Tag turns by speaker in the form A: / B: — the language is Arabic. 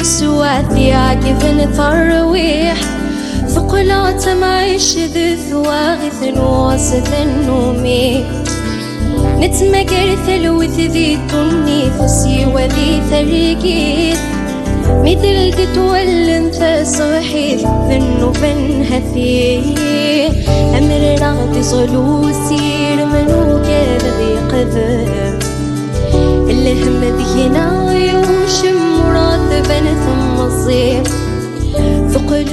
A: السواد عاقب الترويح ثقلات معيش ذي ثواغث وسط النومي نتمكر ثلوث ذي النفسي وذي ثرقيت مثل تتولى انت صحيح ذنو فنهثي أمر راضي صلو سير منو كذي قذر الهم ذي ناوي وشم مراد ثم الصيف ثقل